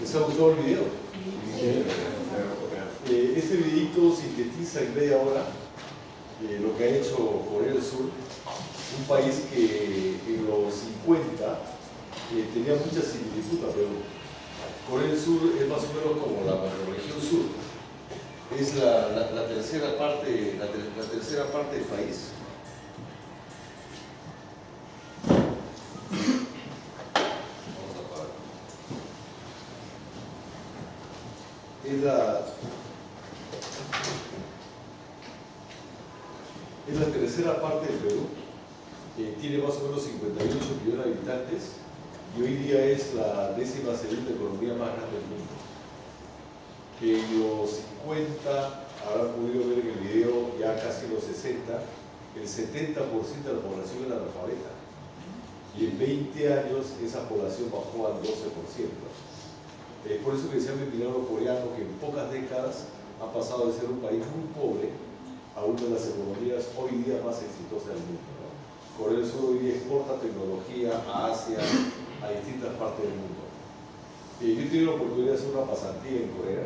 ¿Les ha gustado el video? Este videito sintetiza en media hora lo que ha hecho Corea del Sur, un país que en los 50 tenía mucha similitud a Perú. Corea del Sur es más o menos como la región sur, es la tercera parte del país. Es la tercera parte del Perú, tiene más o menos 58 millones de habitantes y hoy día es la 12ª economía más grande del mundo. En los 50, habrán podido ver en el video, ya casi en los 60, el 70% de la población era analfabeta y en 20 años esa población bajó al 12%. Por eso que decía el milagro coreano que en pocas décadas ha pasado de ser un país muy pobre a una de las economías hoy día más exitosas del mundo, ¿no? Corea del Sur hoy día exporta tecnología a Asia, a distintas partes del mundo. Yo he tenido la oportunidad de hacer una pasantía en Corea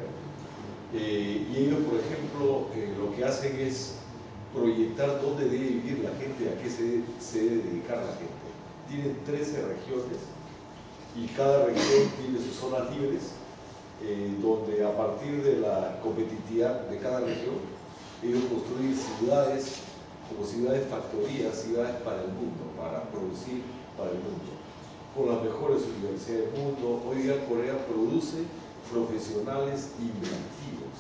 y ellos, por ejemplo, lo que hacen es proyectar dónde debe vivir la gente, a qué se debe dedicar la gente. Tienen 13 regiones y cada región tiene sus zonas libres, donde a partir de la competitividad de cada región, ellos construyen ciudades, como ciudades factorías, ciudades para el mundo, para producir para el mundo, con las mejores universidades del mundo. Hoy día Corea produce profesionales inventivos,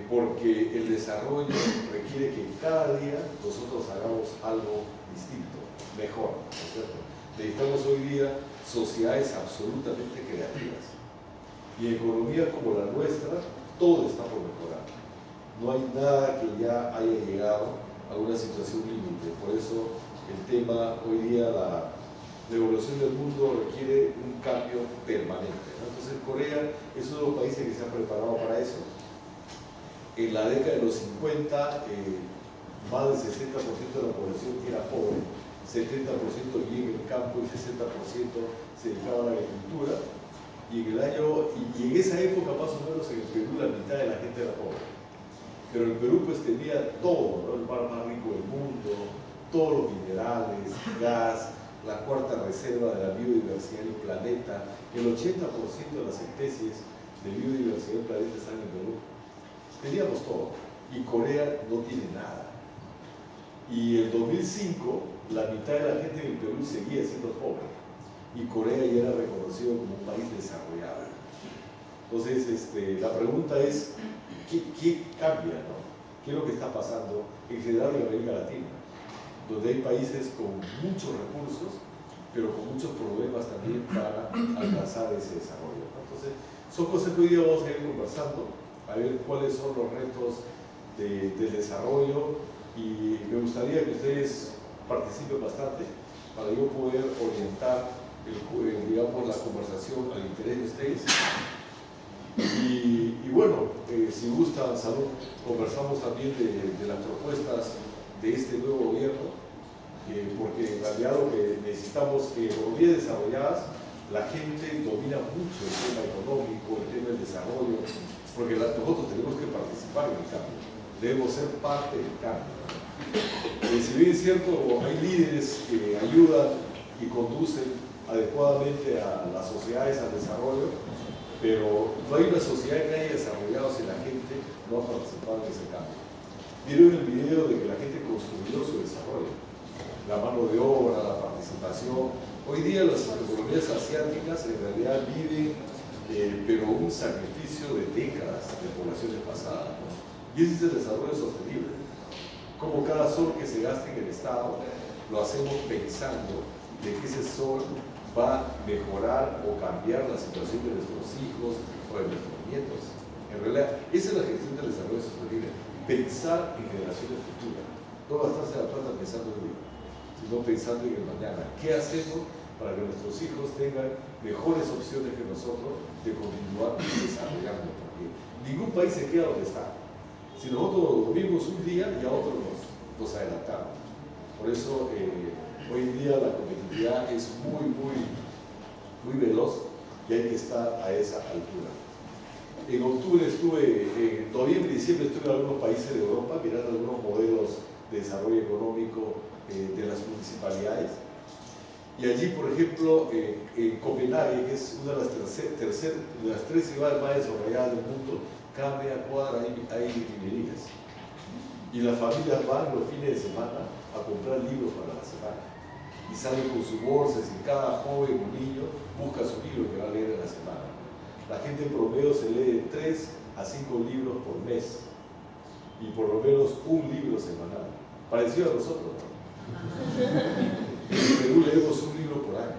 porque el desarrollo requiere que cada día nosotros hagamos algo distinto, mejor, ¿no es cierto? Necesitamos hoy día sociedades absolutamente creativas. Y en economía como la nuestra, todo está por mejorar. No hay nada que ya haya llegado a una situación límite. Por eso el tema hoy día, la evolución del mundo requiere un cambio permanente, ¿no? Entonces Corea es uno de los países que se ha preparado para eso. En la década de los 50, más del 60% de la población era pobre. 70% vivía en el campo y 60% se dedicaba a la agricultura, y en esa época más o menos en el Perú la mitad de la gente era pobre, pero el Perú pues tenía todo, ¿no? El mar más rico del mundo, todos los minerales, gas, la cuarta reserva de la biodiversidad del planeta, el 80% de las especies de biodiversidad del planeta están en el Perú. Teníamos todo, y Corea no tiene nada. Y en 2005 la mitad de la gente en el Perú seguía siendo pobre y Corea ya era reconocido como un país desarrollado. Entonces, la pregunta es, ¿qué cambia, no? ¿Qué es lo que está pasando en general en América Latina? Donde hay países con muchos recursos, pero con muchos problemas también para alcanzar ese desarrollo, ¿no? Entonces, son cosas que hoy día vamos a ir conversando, a ver cuáles son los retos del desarrollo, y me gustaría que ustedes participen bastante para yo poder orientar digamos, la conversación al interés de ustedes. Y bueno, si gustan, Salud, conversamos también de las propuestas de este nuevo gobierno, porque en realidad lo que necesitamos es economías desarrolladas. La gente domina mucho el tema económico, el tema del desarrollo, porque nosotros tenemos que participar en el cambio, debemos ser parte del cambio. Si bien es cierto, hay líderes que ayudan y conducen adecuadamente a las sociedades al desarrollo, pero no hay una sociedad que haya desarrollado si la gente no ha participado en ese cambio. Vieron el video de que la gente construyó su desarrollo, la mano de obra, la participación. Hoy día las economías asiáticas en realidad viven, pero un sacrificio de décadas de poblaciones pasadas, ¿no? Y ese es el desarrollo sostenible. Como cada sol que se gasta en el Estado, lo hacemos pensando de que ese sol va a mejorar o cambiar la situación de nuestros hijos o de nuestros nietos. En realidad, esa es la gestión del desarrollo sostenible, pensar en generaciones futuras, no gastarse la plata pensando en hoy, sino pensando en el mañana. ¿Qué hacemos para que nuestros hijos tengan mejores opciones que nosotros de continuar desarrollando? Porque ningún país se queda donde está. Si nosotros vivimos un día y a otro nos adelantamos. Por eso hoy en día la competitividad es muy veloz y hay que estar a esa altura. En octubre en noviembre y diciembre estuve en algunos países de Europa mirando algunos modelos de desarrollo económico de las municipalidades. Y allí, por ejemplo, en Copenhague, que es una de las tres ciudades más desarrolladas del mundo, cada media cuadra hay librerías. Y las familias van los fines de semana a comprar libros para la semana. Y salen con sus bolsas y cada joven o niño busca su libro que va a leer en la semana. La gente en promedio se lee de 3 a 5 libros por mes. Y por lo menos un libro semanal. Parecido a nosotros, ¿no? En Perú leemos un libro por año.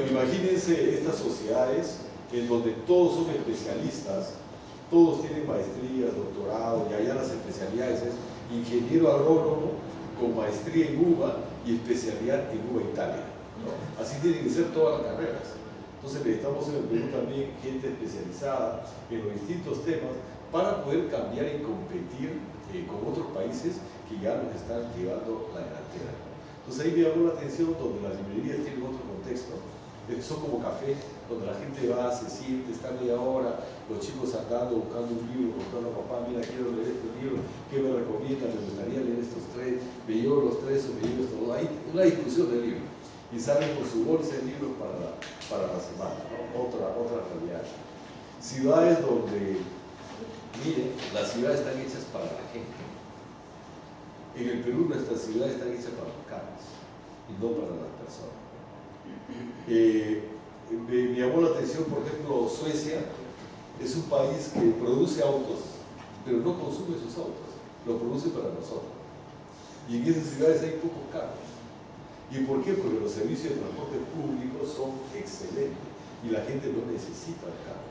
Imagínense estas sociedades en donde todos son especialistas, todos tienen maestrías, doctorado, y allá las especialidades es ingeniero agrónomo con maestría en uva y especialidad en uva Italia, ¿no? Así tienen que ser todas las carreras. Entonces necesitamos en el Perú también gente especializada en los distintos temas para poder cambiar y competir con otros países que ya nos están llevando la delantera. Entonces ahí me llamó la atención donde las librerías tienen otro contexto, son como café, donde la gente va, se siente, está media hora, los chicos andando, buscando un libro, buscando a papá, mira, quiero leer este libro, ¿qué me recomienda? Me gustaría leer estos 3, me llevo los 3 o me llevo estos 2, hay una discusión de libros, y salen con su bolsa de libros para la semana, ¿no? Otra realidad. Ciudades donde, miren, las ciudades están hechas para la gente. En el Perú nuestras ciudades están hechas para los carros y no para las personas. Me llamó la atención, por ejemplo, Suecia es un país que produce autos, pero no consume sus autos, lo produce para nosotros. Y en esas ciudades hay pocos carros. ¿Y por qué? Porque los servicios de transporte público son excelentes y la gente no necesita el carro.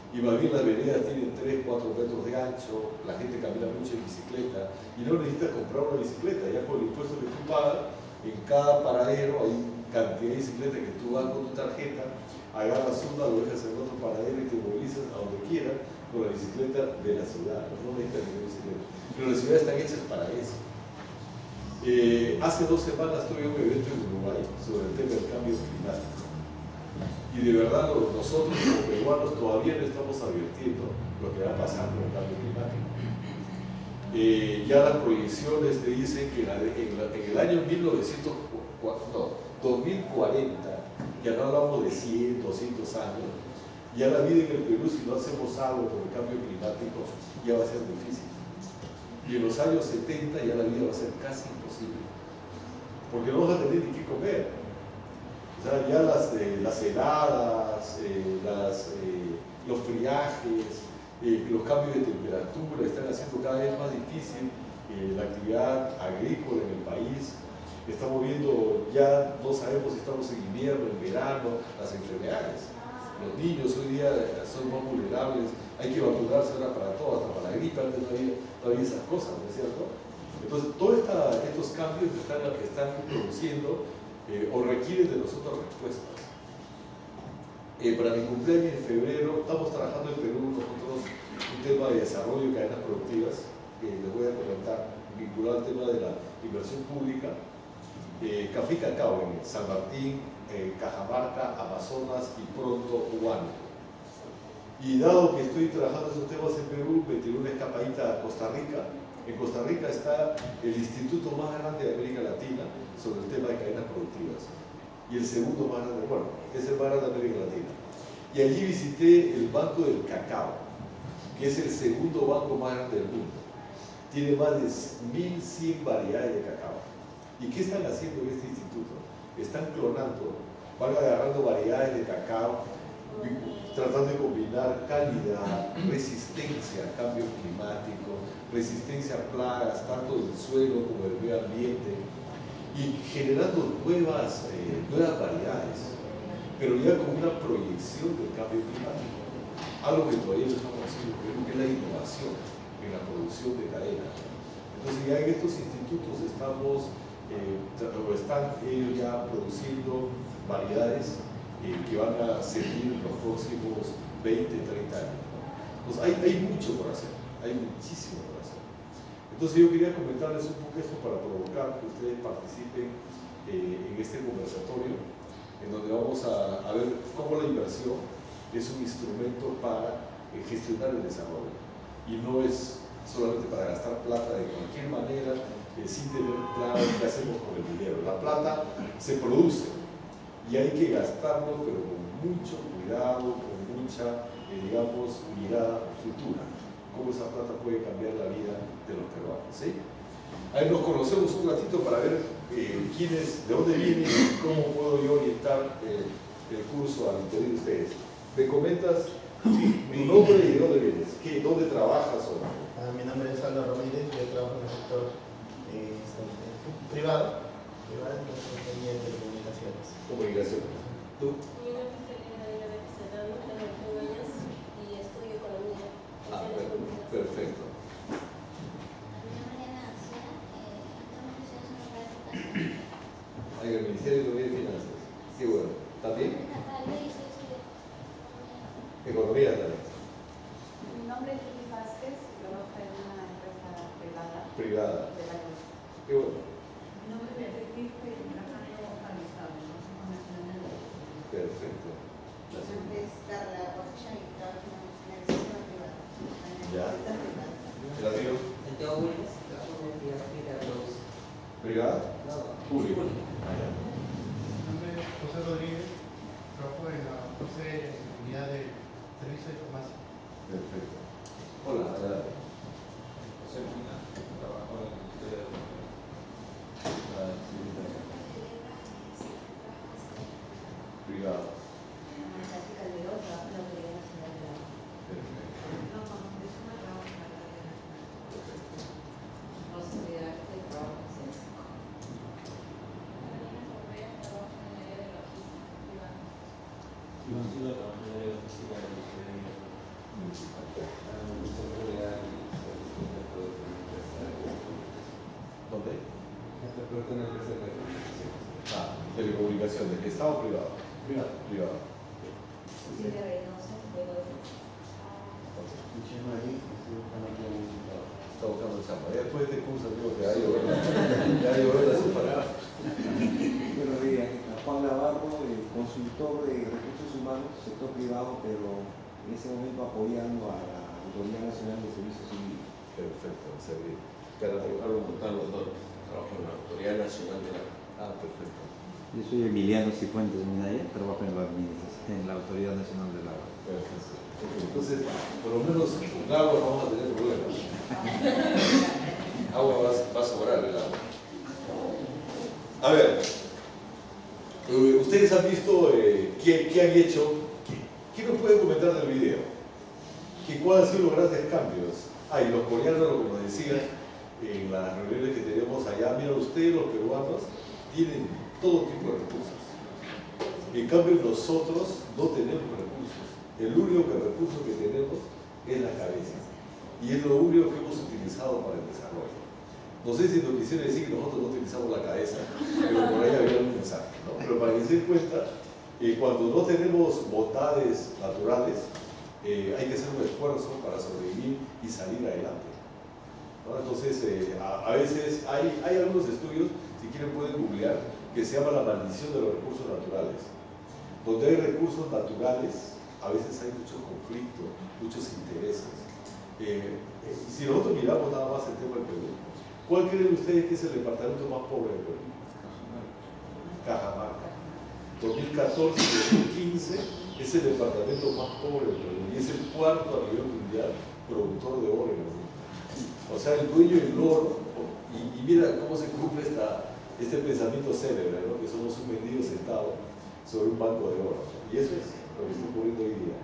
Y más bien las veredas tienen 3, 4 metros de ancho, la gente camina mucho en bicicleta y no necesitas comprar una bicicleta, ya con el impuesto que tú pagas, en cada paradero hay cantidad de bicicletas que tú vas con tu tarjeta, agarras una, lo dejas en otro paradero y te movilizas a donde quieras con la bicicleta de la ciudad, no necesitas ninguna bicicleta. Pero las ciudades están hechas para eso. Hace 2 semanas tuve un evento en Uruguay sobre el tema del cambio climático. Y de verdad nosotros como peruanos todavía no estamos advirtiendo lo que va a pasar con el cambio climático. Ya las proyecciones te dicen que en el año 2040, ya no hablamos de 100, 200 años, ya la vida en el Perú, si no hacemos algo por el cambio climático, ya va a ser difícil. Y en los años 70 ya la vida va a ser casi imposible, porque no vas a tener ni qué comer. O sea, ya las heladas, los friajes, los cambios de temperatura están haciendo cada vez más difícil la actividad agrícola en el país. Estamos viendo, ya no sabemos si estamos en invierno, en verano, las enfermedades. Los niños hoy día son más vulnerables, hay que vacunarse ahora para todo, hasta para la gripe, antes no había esas cosas, ¿no es cierto? Entonces, todos estos cambios están produciendo o requieren de nosotros respuestas. Para mi cumpleaños en febrero, estamos trabajando en Perú nosotros un tema de desarrollo de cadenas productivas, que les voy a comentar, vinculado al tema de la inversión pública. Café y cacao en San Martín, Cajamarca, Amazonas y pronto Huánuco. Y dado que estoy trabajando esos temas en Perú, me tiré una escapadita a Costa Rica. En Costa Rica está el instituto más grande de América Latina sobre el tema de cadenas productivas. Y el segundo más grande, bueno, es el más grande de América Latina. Y allí visité el Banco del Cacao, que es el segundo banco más grande del mundo. Tiene más de 1100 variedades de cacao. ¿Y qué están haciendo en este instituto? Están clonando, van agarrando variedades de cacao, tratando de combinar calidad, resistencia al cambio climático, resistencia a plagas, tanto del suelo como del medio ambiente, y generando nuevas variedades, pero ya con una proyección del cambio climático. Algo que todavía no estamos haciendo, que es la innovación en la producción de cadenas. Entonces ya en estos institutos están ellos ya produciendo variedades que van a servir los próximos 20, 30 años. Entonces hay mucho por hacer, hay muchísimo por hacer. Entonces yo quería comentarles un poco esto para provocar que ustedes participen en este conversatorio. en donde vamos a ver cómo la inversión es un instrumento para gestionar el desarrollo y no es solamente para gastar plata de cualquier manera sin tener claro qué hacemos con el dinero. La plata se produce y hay que gastarlo, pero con mucho cuidado, con mucha, digamos, mirada futura. Cómo esa plata puede cambiar la vida de los peruanos, ¿sí? Ahí nos conocemos un ratito para ver quiénes, de dónde vienen y cómo puedo yo orientar el curso al interior de ustedes. ¿Me comentas tu nombre y de dónde vienes? ¿Dónde trabajas? Mi nombre es Aldo Ramírez, yo trabajo en el sector privado en la compañía de telecomunicaciones. Comunicaciones. ¿Tú? Mi nombre es Elena Serrano, tengo 21 años y estudio economía. Perfecto. En el Ministerio de Economía y Finanzas. Qué bueno. ¿También? Economía también. Mi nombre es Luis Vázquez, trabajo en una empresa privada. de la luz. Qué bueno. Mi nombre es Beatriz Quispe y trabajo organizado en el Consejo Nacional de la Perfecto. Mi nombre es Carla Rocha y trabajo en una empresa privada. Ya. ¿El amigo? Santiago Willis, trabajo en una entidad pública de producción. ¿Privada? No, Público. pública. Mi nombre es José Rodríguez, trabajo en la unidad de servicio de farmacia. Perfecto. Hola, adelante. José Molina, trabajo en el Ministerio de Economía. Privado. Marta Calderón, trabajo en la Autoridad Nacional del Agua. Perfecto. No, de suma trabajo en la área nacional. Perfecto. No se olvida que trabajo en ciencia. Carolina Correa, trabajo en el área de logística privada. Yo trabajo en la logística de la ingeniería. ¿Dónde? Telecomunicaciones. Telecomunicaciones. ¿Estado o privado? Privado. Privado. Cecilia Reynoso, juego de Está buscando chamba. Ya después de este curso, digo que hay horas sin parar. Buenos días, Juan Navarro, consultor de recursos humanos, sector privado, pero en ese momento apoyando a la Autoridad Nacional de Servicios Civiles. Perfecto, servir. Carlos Montano, trabajo en la Autoridad Nacional de la... Perfecto. Yo soy Emiliano Cifuentes Minaya, trabajo en la administración, en la Autoridad Nacional del Agua. Perfecto. Entonces, por lo menos con agua no vamos a tener problemas. Agua va a sobrar el agua. A ver, ustedes han visto qué han hecho. ¿Qué nos puede comentar del video? ¿Cuáles han sido los grandes cambios? Y los coreanos, como decía, en las reuniones que tenemos allá, mira ustedes, los peruanos, tienen todo tipo de recursos. En cambio, nosotros no tenemos recursos. El único recurso que tenemos es la cabeza. Y es lo único que hemos utilizado para el desarrollo. No sé si nos quisiera decir que nosotros no utilizamos la cabeza, pero por ahí había un mensaje, ¿no? Pero para que se den cuenta, cuando no tenemos bondades naturales, hay que hacer un esfuerzo para sobrevivir y salir adelante, ¿no? Entonces, a veces hay algunos estudios, si quieren pueden googlear, que se llama la maldición de los recursos naturales. Donde hay recursos naturales, a veces hay mucho conflicto, muchos intereses. Si nosotros miramos nada más el tema del Perú, ¿cuál creen ustedes que es el departamento más pobre del Perú? Cajamarca. 2014-2015 es el departamento más pobre del Perú y es el cuarto a nivel mundial productor de oro en el mundo. O sea, el dueño del oro, y mira cómo se cumple este pensamiento célebre, ¿no? Que somos un mendigo sentado sobre un banco de oro. Y eso es lo que está ocurriendo hoy día.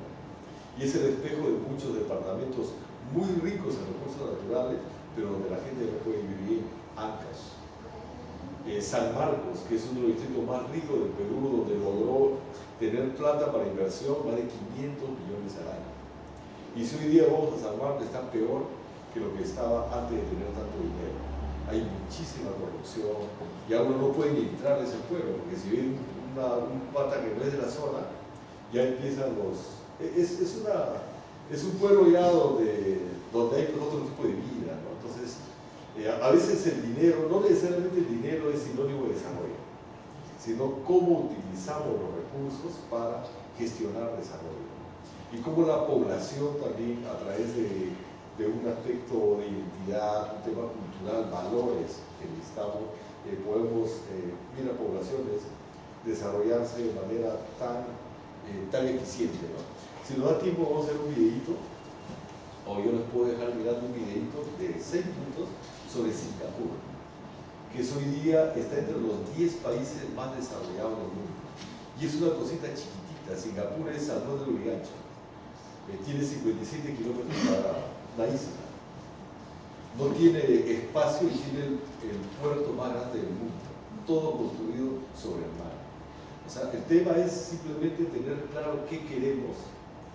Y es el espejo de muchos departamentos muy ricos en recursos naturales, pero donde la gente no puede vivir bien. Ancash. San Marcos, que es uno de los distritos más ricos del Perú, donde logró tener plata para inversión más de 500 millones al año. Y si hoy día vamos a San Marcos, está peor que lo que estaba antes de tener tanto dinero. Hay muchísima corrupción y aún no pueden ni entrar a ese pueblo, porque si ven un pata que no es de la zona, ya empiezan los... Es un pueblo ya donde hay otro tipo de vida, ¿no? Entonces, a veces el dinero, no necesariamente el dinero es sinónimo de desarrollo, sino cómo utilizamos los recursos para gestionar desarrollo. Y cómo la población también, a través de un aspecto de identidad, un tema cultural, valores que necesitamos, podemos ver a poblaciones desarrollarse de manera tan eficiente, ¿no? Si nos da tiempo, vamos a hacer un videíto, o yo les puedo dejar mirando un videíto de 6 minutos sobre Singapur, que hoy día está entre los 10 países más desarrollados del mundo. Y es una cosita chiquitita. Singapur es al norte del Urigancho. Tiene 57 kilómetros cuadrados, la isla. No tiene espacio y tiene el puerto más grande del mundo. Todo construido sobre el mar. O sea, el tema es simplemente tener claro qué queremos,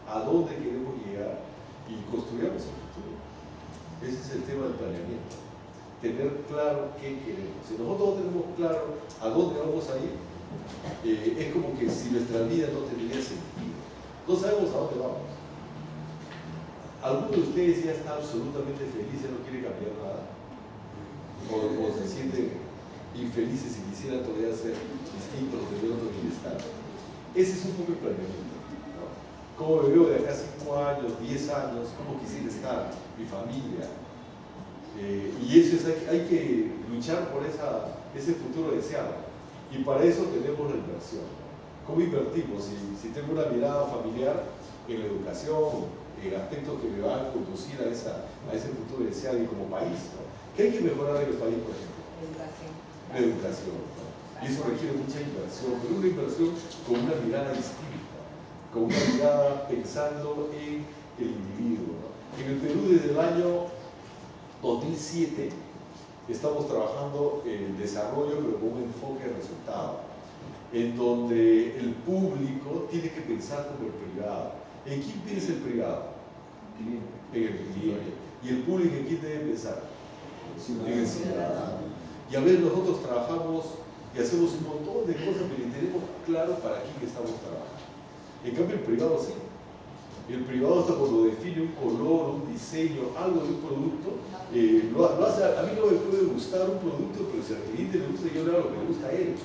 a dónde queremos llegar y construyamos el futuro. Ese es el tema del planeamiento. Tener claro qué queremos. Si nosotros no tenemos claro a dónde vamos a ir, es como que si nuestra vida no tendría sentido. No sabemos a dónde vamos. ¿Alguno de ustedes ya está absolutamente feliz y no quiere cambiar nada? ¿O se sienten infelices y quisieran todavía ser distintos, tener otro bienestar? Ese es un poco el planeamiento, ¿no? ¿Cómo me veo de acá 5 años, 10 años? ¿Cómo quisiera estar? Mi familia. Y eso es, hay que luchar por ese futuro deseado. Y para eso tenemos la inversión, ¿no? ¿Cómo invertimos? Si tengo una mirada familiar en la educación, en aspectos que me van a conducir a ese futuro deseado y como país, ¿no? ¿Qué hay que mejorar en el país, por ejemplo? La educación, ¿no? Y eso requiere mucha inversión, pero una inversión con una mirada distinta, con una mirada pensando en el individuo, ¿no? En el Perú, desde el año 2007, estamos trabajando en desarrollo, pero con un enfoque de resultado, en donde el público tiene que pensar como el privado. ¿En quién piensa el privado? En el cliente. ¿Y el público en quién debe pensar? En el ciudadano. Y a veces nosotros trabajamos y hacemos un montón de cosas, pero tenemos claro para quién estamos trabajando. En cambio, el privado sí. El privado, hasta cuando define un color, un diseño, algo de un producto, lo hace. A mí no me puede gustar un producto, pero si al cliente le gusta, yo le hago lo que le gusta a él.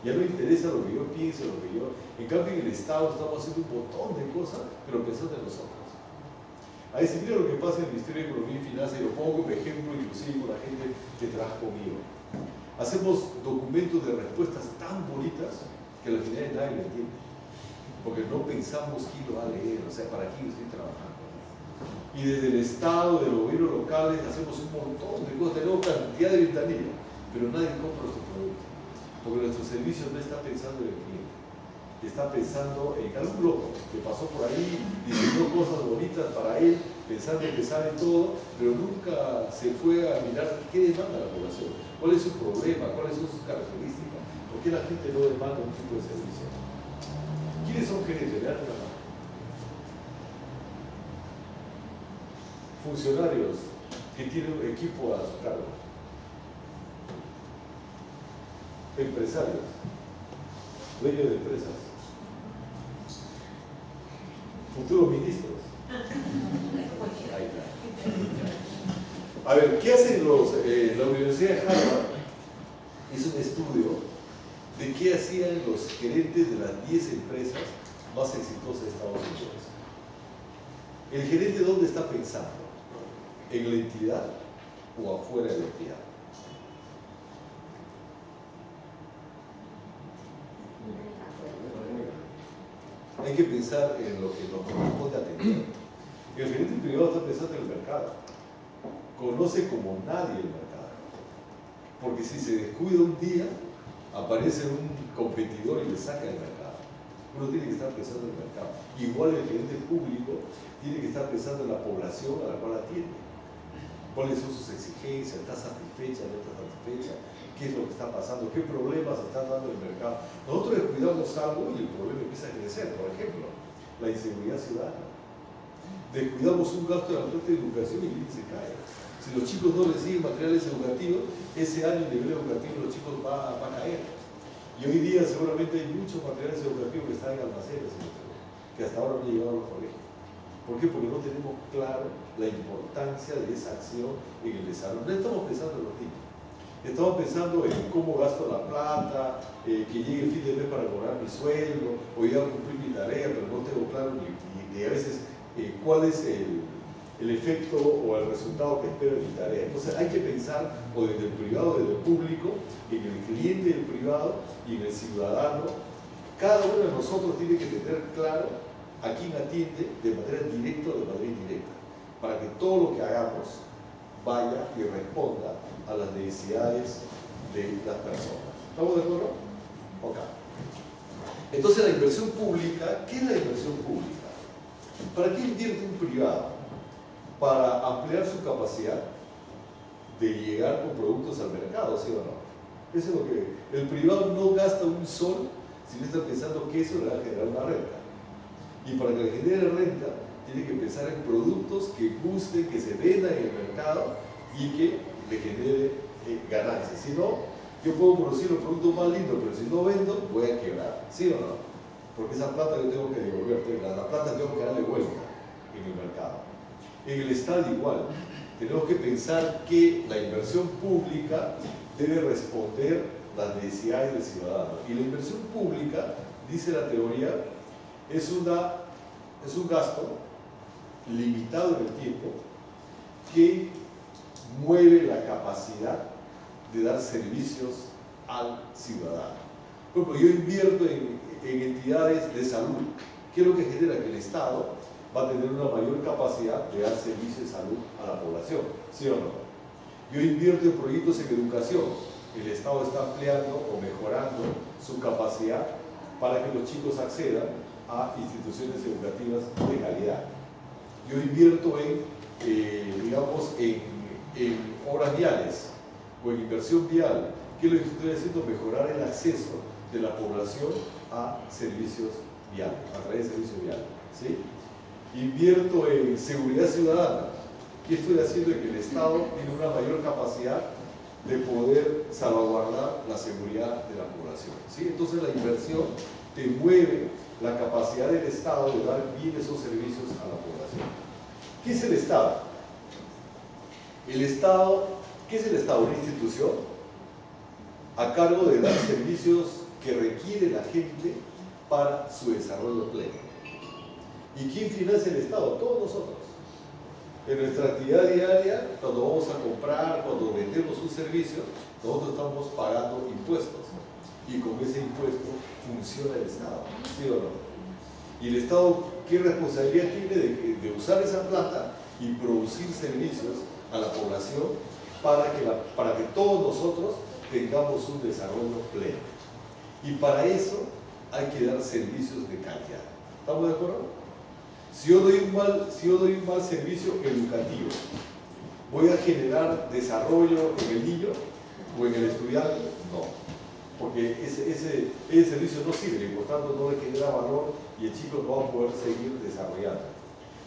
Ya no interesa lo que yo pienso, lo que yo... En cambio, en el Estado estamos haciendo un montón de cosas, pero pensando en nosotros. Ahí se mira lo que pasa en el Ministerio de Economía y Finanzas, y lo pongo como ejemplo, inclusive con la gente que trabaja conmigo. Hacemos documentos de respuestas tan bonitas que al final nadie lo entiende. Porque no pensamos quién lo va a leer, o sea, para quién estoy trabajando. Y desde el Estado, de los gobiernos locales, hacemos un montón de cosas, tenemos cantidad de ventanillas, pero nadie compra nuestro producto. Porque nuestro servicio no está pensando en el cliente, está pensando en algún loco que pasó por ahí, diciendo cosas bonitas para él, pensando que sabe todo, pero nunca se fue a mirar qué demanda la población, cuál es su problema, cuáles son sus características, por qué la gente no demanda un tipo de servicio. ¿Quiénes son gerentes? Lean una mano. Funcionarios que tienen un equipo a su cargo. Empresarios, dueños de empresas, futuros ministros. Ahí está. A ver, ¿qué hacen la Universidad de Harvard? Hizo un estudio de qué hacían los gerentes de las 10 empresas más exitosas de Estados Unidos. ¿El gerente dónde está pensando? ¿En la entidad o afuera de la entidad? Hay que pensar en lo que nos corresponde atender. El gerente privado está pensando en el mercado. Conoce como nadie el mercado. Porque si se descuida un día, aparece un competidor y le saca del mercado. Uno tiene que estar pensando en el mercado. Igual el gerente público tiene que estar pensando en la población a la cual atiende. ¿Cuáles son sus exigencias? ¿Está satisfecha? ¿No está satisfecha? ¿Qué es lo que está pasando? ¿Qué problemas están dando en el mercado? Nosotros descuidamos algo y el problema empieza a crecer. Por ejemplo, la inseguridad ciudadana. Descuidamos un gasto de la fuente de educación y el índice cae. Si los chicos no reciben materiales educativos, ese año el nivel educativo de los chicos va a caer. Y hoy día seguramente hay muchos materiales educativos que están en almacenes, que hasta ahora no llegaron a los colegios. ¿Por qué? Porque no tenemos claro la importancia de esa acción en el desarrollo. No estamos pensando en los niños. Estamos pensando en cómo gasto la plata, que llegue el fin de mes para cobrar mi sueldo, o ya cumplir mi tarea, pero no tengo claro ni a veces cuál es el efecto o el resultado que espero de mi tarea. Entonces hay que pensar o desde el privado, desde el público, en el cliente del privado y en el ciudadano. Cada uno de nosotros tiene que tener claro a quién atiende de manera directa o de manera indirecta, para que todo lo que hagamos vaya y responda a las necesidades de las personas. ¿Estamos de acuerdo? Ok. Entonces la inversión pública, ¿qué es la inversión pública? ¿Para qué invierte un privado? Para ampliar su capacidad de llegar con productos al mercado, ¿sí o no? Eso es lo que... El privado no gasta un sol si no está pensando que eso le va a generar una renta. Y para que le genere renta, tiene que pensar en productos que gusten, que se vendan en el mercado y que le genere ganancias. Si no, yo puedo producir los productos más lindos, pero si no vendo, voy a quebrar. ¿Sí o no? Porque esa plata yo tengo que devolver, la plata tengo que darle vuelta en el mercado. En el Estado igual, tenemos que pensar que la inversión pública debe responder las necesidades del ciudadano. Y la inversión pública, dice la teoría, es un gasto limitado en el tiempo que mueve la capacidad de dar servicios al ciudadano. Por ejemplo, yo invierto en entidades de salud. ¿Qué es lo que genera? Que el Estado va a tener una mayor capacidad de dar servicios de salud a la población, ¿sí o no? Yo invierto en proyectos en educación. El Estado está ampliando o mejorando su capacidad para que los chicos accedan a instituciones educativas de calidad. Yo invierto en obras viales o en inversión vial. ¿Qué es lo que estoy haciendo? Mejorar el acceso de la población a servicios viales, a través de servicios viales, ¿sí? Invierto en seguridad ciudadana. ¿Qué estoy haciendo? Que el Estado tiene una mayor capacidad de poder salvaguardar la seguridad de la población, ¿sí? Entonces la inversión te mueve la capacidad del Estado de dar bien esos servicios a la población. ¿Qué es el Estado? El Estado, ¿qué es el Estado? Una institución a cargo de dar servicios que requiere la gente para su desarrollo pleno. ¿Y quién financia el Estado? Todos nosotros. En nuestra actividad diaria, cuando vamos a comprar, cuando vendemos un servicio, nosotros estamos pagando impuestos. Y con ese impuesto funciona el Estado, ¿sí o no? Y el Estado, ¿qué responsabilidad tiene de usar esa plata y producir servicios a la población para que todos nosotros tengamos un desarrollo pleno? Y para eso hay que dar servicios de calidad. ¿Estamos de acuerdo? Si yo doy un mal servicio educativo, ¿voy a generar desarrollo en el niño o en el estudiante? No, porque ese servicio no sirve y por tanto no le genera valor y el chico no va a poder seguir desarrollando.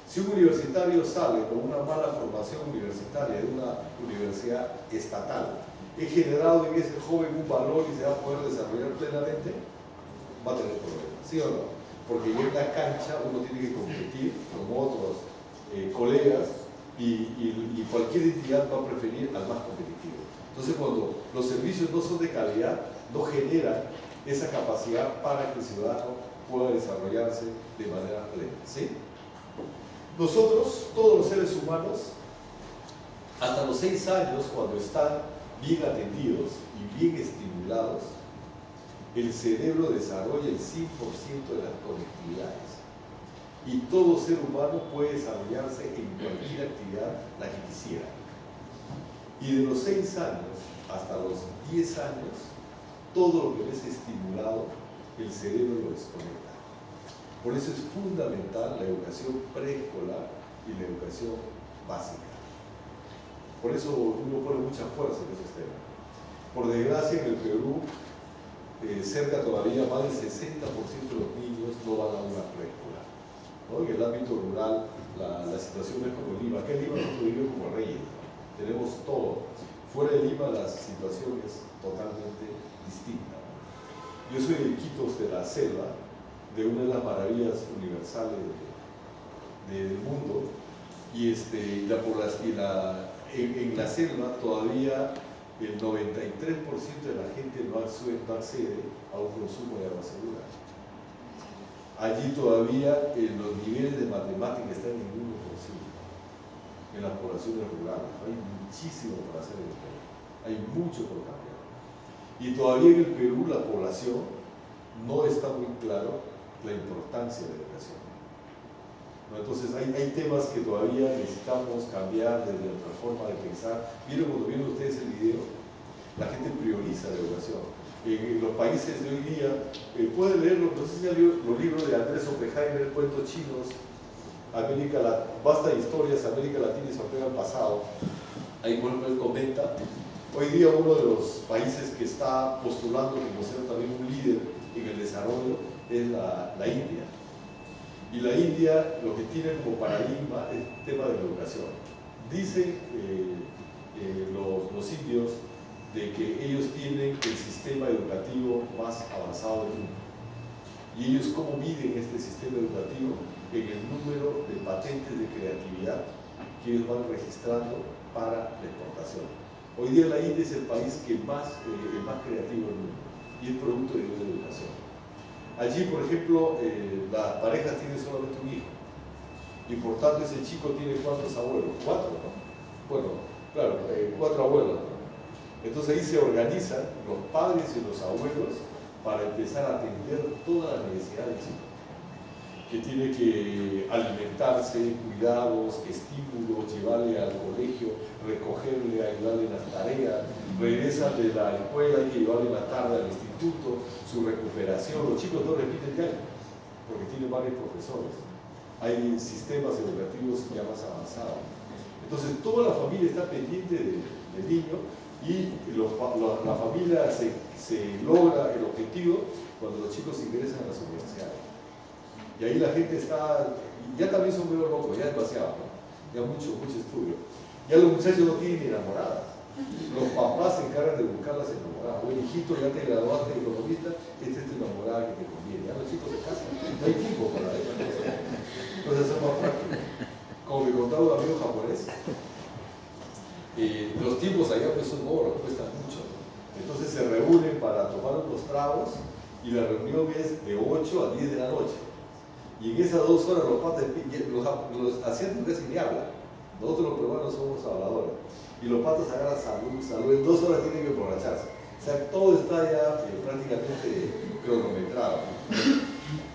Si un universitario sale con una mala formación universitaria de una universidad estatal, he generado en ese joven un valor y se va a poder desarrollar plenamente, va a tener problemas, ¿sí o no? Porque en la cancha uno tiene que competir con otros colegas y cualquier entidad va a preferir al más competitivo. Entonces cuando los servicios no son de calidad, no generan esa capacidad para que el ciudadano pueda desarrollarse de manera plena, ¿sí? Nosotros, todos los seres humanos, hasta los 6 años, cuando están bien atendidos y bien estimulados, el cerebro desarrolla el 100% de las conectividades. Y todo ser humano puede desarrollarse en cualquier actividad la que quisiera. Y de los 6 años hasta los 10 años, todo lo que es estimulado, el cerebro lo desconecta. Por eso es fundamental la educación preescolar y la educación básica. Por eso uno pone mucha fuerza en esos temas. Por desgracia, en el Perú, cerca todavía más del 60% de los niños no van a una preescolar, ¿no? En el ámbito rural la situación es como en Lima. Acá en Lima nosotros vivimos como reyes, ¿no? Tenemos todo. Fuera de Lima la situación es totalmente distinta. Yo soy de Iquitos, de la selva, de una de las maravillas universales del mundo, y en la selva todavía el 93% de la gente no accede a un consumo de agua segura. Allí todavía los niveles de matemática están en el 1%. En las poblaciones rurales hay muchísimo por hacer en el Perú, hay mucho por cambiar. Y todavía en el Perú la población no está muy claro la importancia de la educación. ¿No? Entonces hay temas que todavía necesitamos cambiar desde nuestra forma de pensar. Vieron cuando vieron ustedes el video, la gente prioriza la educación. En los países de hoy día, pueden leerlo, no sé si han leído los libros de Andrés Oppenheimer, Cuentos Chinos, Basta de Historias, América Latina y su apego al pasado. Ahí bueno, él comenta, hoy día uno de los países que está postulando como ser también un líder en el desarrollo es la India. Y la India lo que tiene como paradigma es el tema de la educación. Dicen los indios de que ellos tienen el sistema educativo más avanzado del mundo. Y ellos cómo miden este sistema educativo en el número de patentes de creatividad que ellos van registrando para la exportación. Hoy día la India es el país el más creativo del mundo y es producto de la educación. Allí, por ejemplo, las parejas tienen solamente un hijo y por tanto ese chico tiene ¿cuántos abuelos? 4, ¿no? Bueno, claro, 4 abuelos, ¿no? Entonces ahí se organizan los padres y los abuelos para empezar a atender todas las necesidades del chico, que tiene que alimentarse, cuidados, estímulos, llevarle al colegio, recogerle, ayudarle en las tareas, regresan de la escuela, hay que llevarle en la tarde al instituto, su recuperación. Los chicos no repiten de año, porque tienen varios profesores. Hay sistemas educativos ya más avanzados. Entonces toda la familia está pendiente del niño y la familia se logra el objetivo cuando los chicos ingresan a las universidades. Y ahí la gente está, ya también son medio locos, ya demasiado, ¿no? Ya mucho estudio. Ya los muchachos no tienen ni enamoradas. Los papás se encargan de buscar las enamoradas. Oye, hijito, ya te graduaste de economista, esta es tu enamorada que te conviene. Ya los chicos se casan, no hay tiempo para eso. Entonces es más práctico. Como me contaba un amigo japonés, los tiempos allá pues son horas, cuestan mucho. Entonces se reúnen para tomar unos tragos y la reunión es de 8 a 10 de la noche. Y en esas 2 horas los asiáticos casi ni hablan. Nosotros los peruanos somos habladores. Y los patas agarran salud. En 2 horas tienen que emborracharse. O sea, todo está ya prácticamente cronometrado.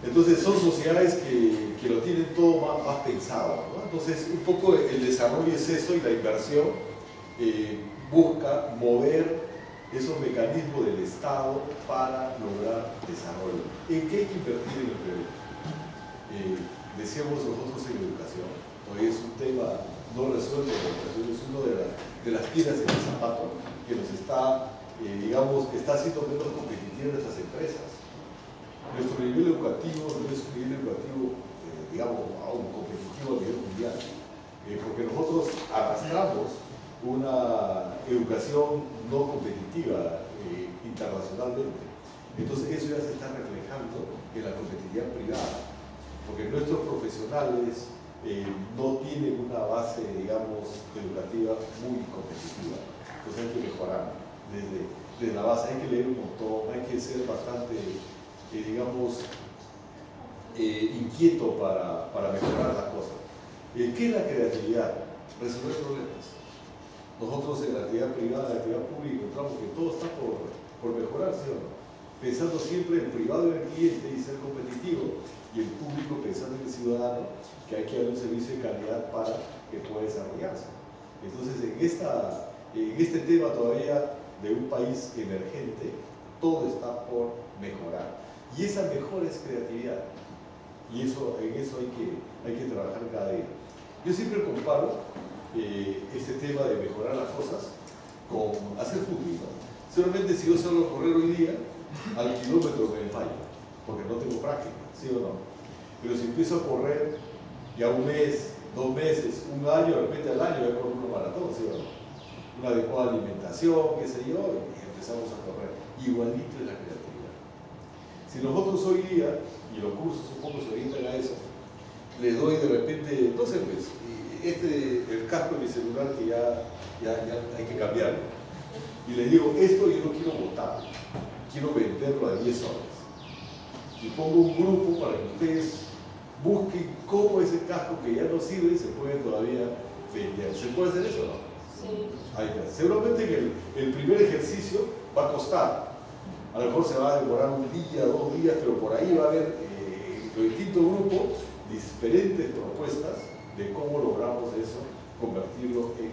Entonces son sociedades que lo tienen todo más pensado, ¿no? Entonces un poco el desarrollo es eso y la inversión busca mover esos mecanismos del Estado para lograr desarrollo. ¿En qué hay que invertir en el Perú? Decíamos nosotros en educación, hoy es un tema no resuelto, la educación es una de las piedras en el zapato que nos está, digamos, que está haciendo menos competitivas nuestras empresas. Nuestro nivel educativo no es un nivel educativo, digamos, aún competitivo a nivel mundial, porque nosotros arrastramos una educación no competitiva internacionalmente. Entonces eso ya se está reflejando en la competitividad privada, porque nuestros profesionales no tienen una base, digamos, educativa muy competitiva. Entonces hay que mejorar desde la base, hay que leer un montón, hay que ser bastante, digamos, inquieto para mejorar las cosas. ¿Qué es la creatividad? Resolver problemas. Nosotros en la actividad privada, en la actividad pública, encontramos que todo está por mejorar, ¿sí o no? Pensando siempre en el privado y en el cliente y ser competitivo, y el público pensando en el ciudadano, que hay que dar un servicio de calidad para que pueda desarrollarse. Entonces, en este tema todavía de un país emergente, todo está por mejorar. Y esa mejora es creatividad. Y en eso hay que trabajar cada día. Yo siempre comparo este tema de mejorar las cosas con hacer fútbol, ¿no? Seguramente si yo salgo a correr hoy día, al kilómetro me fallo, porque no tengo práctica, ¿sí o no? Pero si empiezo a correr ya un mes, 2 meses, un año, de repente al año voy a correr un maratón, ¿sí o no? Una adecuada alimentación, qué sé yo, y empezamos a correr. Igualito es la creatividad. Si nosotros hoy día, y los cursos un poco se orientan a eso, le doy de repente, no sé, pues, el casco de mi celular que ya hay que cambiarlo. y les digo, esto yo no quiero botar, quiero venderlo a 10 soles. Y pongo un grupo para que ustedes busquen cómo ese casco que ya no sirve se puede todavía vender. ¿Se puede hacer eso o no? Sí. Ahí está. Seguramente que el primer ejercicio va a costar. A lo mejor se va a demorar un día, 2 días, pero por ahí va a haber con distintos grupos diferentes propuestas de cómo logramos eso, convertirlo en